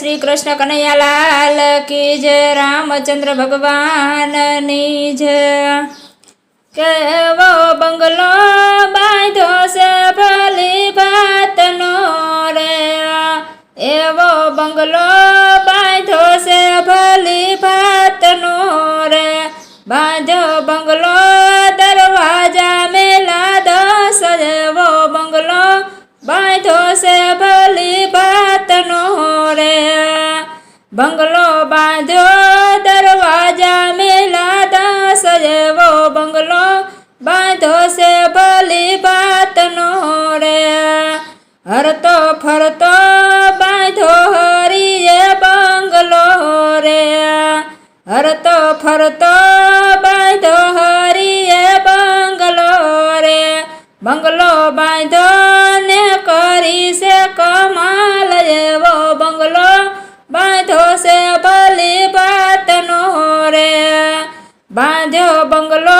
श्री कृष्ण कन्हैयालाल की जय। रामचंद्र भगवान नी जय। केवो बंगलो बांध्यो से भली भातनो रे, एवो बंगलो बांध्यो से भली भातनो रे। बांध्यो बंगलो दरवाजा मेला 10, एवो बंगलो बांध्यो से भली भातनो रे। बंगलो बांध्यो दरवाजा मेला 10, एवो बंगलो बांध्यो से भली भातनो रे। हरतो फरतो बांध्यो हरिये बंगलो रे, हरतो फरतो बांध्यो हरिये बंगलो रे। बंगलो बांध्यो ने करी से कमाल, एवो बंगलो बांध्यो से भली भातनो रे। बांध्यो बंगलो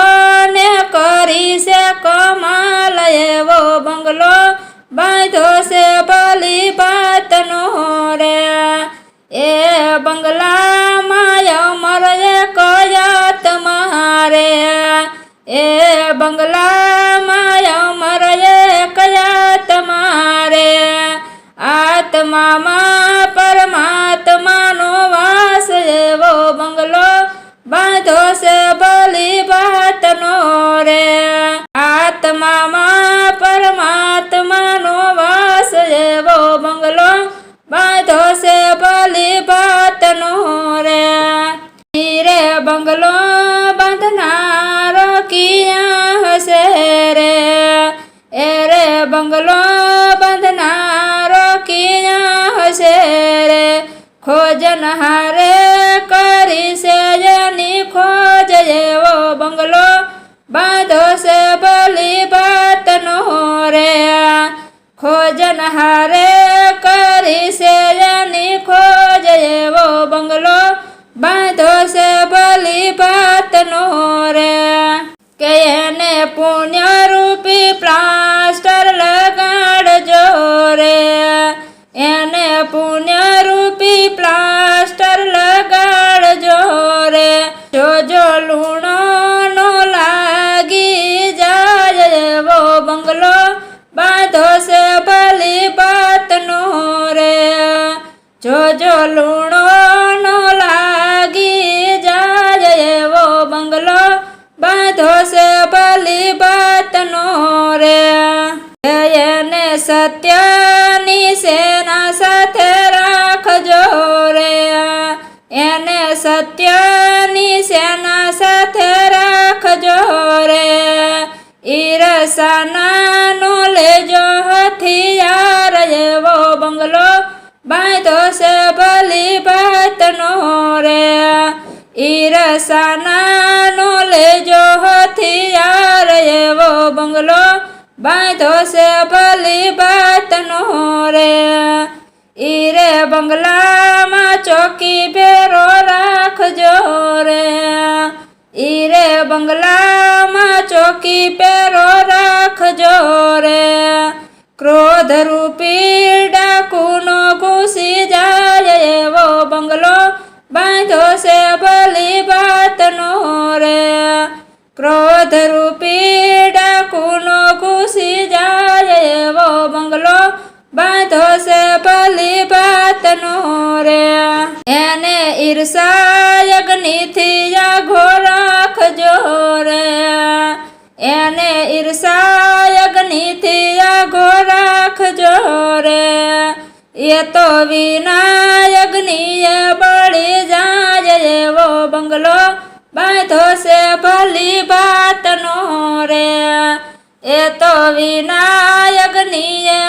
ने करी से कमाल, एवो बंगलो बांध्यो से भली भातनो रे। ए बंगला माया मरे कयात मारे, ए बंगला माया मरे कयात मारे। आत्मा मा परमात्मा नो वास, एवो बंगलो बांधो से भली भातनो रे। आत्मा मा परमात्मा नो वास, एवो बंगलो बांधो से भली भातनो रे। रे बंगलो बांधनारो किया हसे रे, ए रे बंगलो बांधनारो किया हसे रे। खोजन हारे करी से जनी खोज, एवो बंगलो बांधो से भली भातनो रे। खोजन हारे करी से जनी खोज, एवो बंगलो बांधो से भली भातनो रे। के एने पुण्य रूपी प्लास्टर लगाड़जो रे, एने पुण्य रूपी प्लास्टर लगाड़जो रे। जो जो लूणो नो लागी जाय, एवो बंगलो बांधो से भली भातनो रे। जो जो लूणो नो लागी जाय, एवो बंगलो बांधो से भली भातनो रे। एने सत्यानी सेना साथे राखजो रे, एने सत्यानी सेना साथे राखजो रे। ईरसाना नो लेजो हथियार, एवो बंगलो बांधो से भली भातनो रे। ईरसाना नो लेजो हथियार, एवो बंगलो बांधो से भली भातनो रे। ईरे बंगला मा चौकी फेरो राखजो रे, ईरे बंगला मा चौकी फेरो राखजो रे। क्रोध रूपी डाकू नो घुसी जाय, एवो बंगलो बांधो से भली भातनो रे। क्रोध रूपी डाकू नो घुसी जाय, एवो बंगलो बांधो से भली भातनो रे। एने ईर्षा अग्नि थी आघो राखजो रे, एने ईर्षा अग्नि थी आघो राखजो रे। ये तो विना अग्नि बड़ी जाय, एवो बंगलो बांधो से भली भातनो रे। ए तो विना अग्नि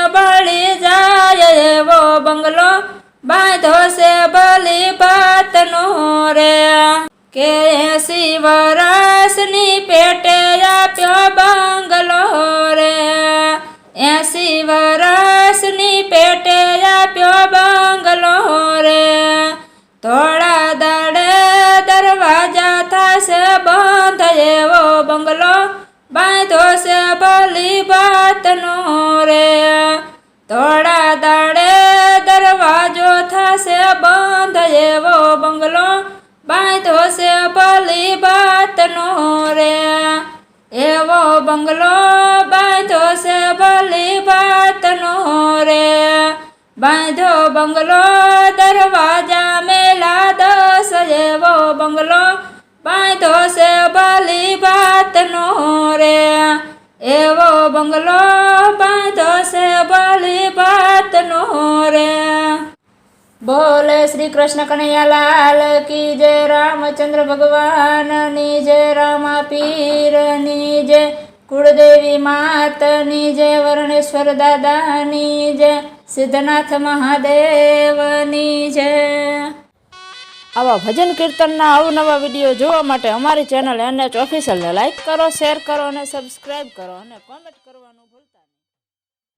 बड़ी जाय, एवो बंगलो बांधो से भली भातनो रे। के 80 वर्षनी पेटे आप्यो बंगलो रे, 80 वर्षनी पेटे आप्यो बंगलो रे। थोड़ा दाड़े दरवाजा थासे बंध, एवो बंगलो बांधो से भली भातनो रे। थोड़ा दाड़े दरवाजो थासे बंध, બાંધ્યો છે ભલી બાતનો રે, એવો બંગલો બાંધ્યો છે ભલી બાતનો રે, બાંધ્યો બંગલો દરવાજા મેલા 10, એવો બંગલો બાંધ્યો છે ભલી બાતનો રે, એવો બંગલો બાંધ્યો છે ભલી બાતનો રે। બોલે શ્રી કૃષ્ણ કનૈયાલાલ કી જય, રામચંદ્ર ભગવાનની જય, રામા પીરની જય, કુળદેવી માતની જય, વર્ણેશ્વર દાદાની જય, સિદ્ધનાથ મહાદેવની જય। આવા ભજન કીર્તનના અવનવા વિડીયો જોવા માટે અમારી ચેનલ NH ઓફિશિયલને લાઈક કરો, શેર કરો અને સબસ્ક્રાઈબ કરો અને કોમેન્ટ કરવાનું ભૂલતા